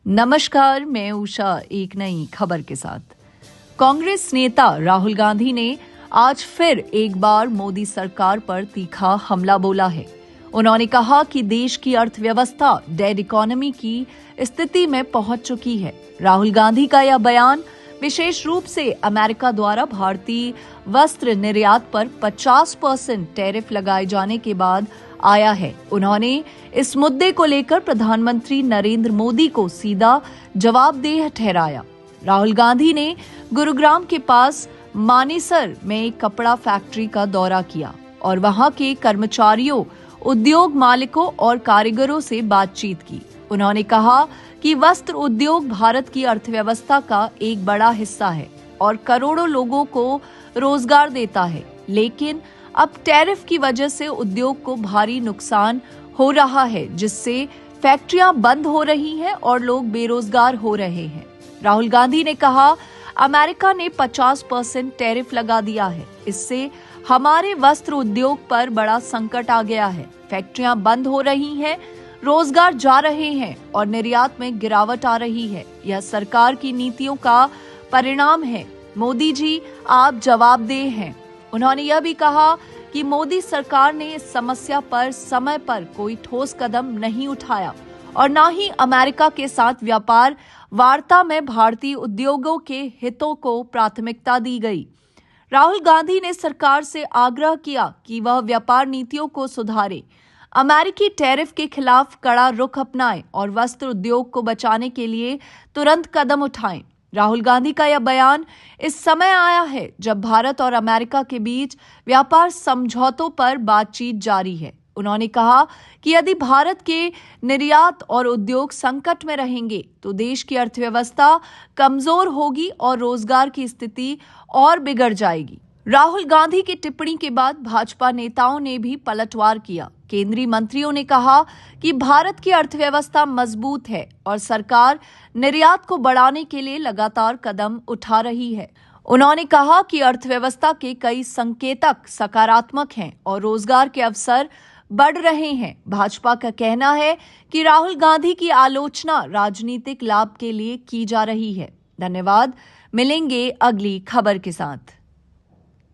नमस्कार, मैं उषा एक नई खबर के साथ। कांग्रेस नेता राहुल गांधी ने आज फिर एक बार मोदी सरकार पर तीखा हमला बोला है। उन्होंने कहा कि देश की अर्थव्यवस्था डेड इकोनॉमी की स्थिति में पहुंच चुकी है। राहुल गांधी का यह बयान विशेष रूप से अमेरिका द्वारा भारतीय वस्त्र निर्यात पर 50% टैरिफ लगाए जाने के बाद आया है। उन्होंने इस मुद्दे को लेकर प्रधानमंत्री नरेंद्र मोदी को सीधा जवाबदेह ठहराया। राहुल गांधी ने गुरुग्राम के पास मानेसर में एक कपड़ा फैक्ट्री का दौरा किया और वहां के कर्मचारियों, उद्योग मालिकों और कारीगरों से बातचीत की। उन्होंने कहा कि वस्त्र उद्योग भारत की अर्थव्यवस्था का एक बड़ा हिस्सा है और करोड़ों लोगों को रोजगार देता है, लेकिन अब टैरिफ की वजह से उद्योग को भारी नुकसान हो रहा है, जिससे फैक्ट्रियां बंद हो रही हैं और लोग बेरोजगार हो रहे हैं। राहुल गांधी ने कहा, अमेरिका ने 50% टैरिफ लगा दिया है। इससे हमारे वस्त्र उद्योग पर बड़ा संकट आ गया है। फैक्ट्रियां बंद हो रही हैं, रोजगार जा रहे हैं और निर्यात में गिरावट आ रही है। यह सरकार की नीतियों का परिणाम है। मोदी जी, आप जवाबदेह हैं। उन्होंने यह भी कहा कि मोदी सरकार ने इस समस्या पर समय पर कोई ठोस कदम नहीं उठाया और न ही अमेरिका के साथ व्यापार वार्ता में भारतीय उद्योगों के हितों को प्राथमिकता दी गई। राहुल गांधी ने सरकार से आग्रह किया कि वह व्यापार नीतियों को सुधारे, अमेरिकी टैरिफ के खिलाफ कड़ा रुख अपनाएं और वस्त्र उद्योग को बचाने के लिए तुरंत कदम उठाएं। राहुल गांधी का यह बयान इस समय आया है जब भारत और अमेरिका के बीच व्यापार समझौतों पर बातचीत जारी है। उन्होंने कहा कि यदि भारत के निर्यात और उद्योग संकट में रहेंगे तो देश की अर्थव्यवस्था कमजोर होगी और रोजगार की स्थिति और बिगड़ जाएगी। राहुल गांधी की टिप्पणी के बाद भाजपा नेताओं ने भी पलटवार किया। केंद्रीय मंत्रियों ने कहा कि भारत की अर्थव्यवस्था मजबूत है और सरकार निर्यात को बढ़ाने के लिए लगातार कदम उठा रही है। उन्होंने कहा कि अर्थव्यवस्था के कई संकेतक सकारात्मक हैं और रोजगार के अवसर बढ़ रहे हैं। भाजपा का कहना है कि राहुल गांधी की आलोचना राजनीतिक लाभ के लिए की जा रही है। धन्यवाद। मिलेंगे अगली खबर के साथ।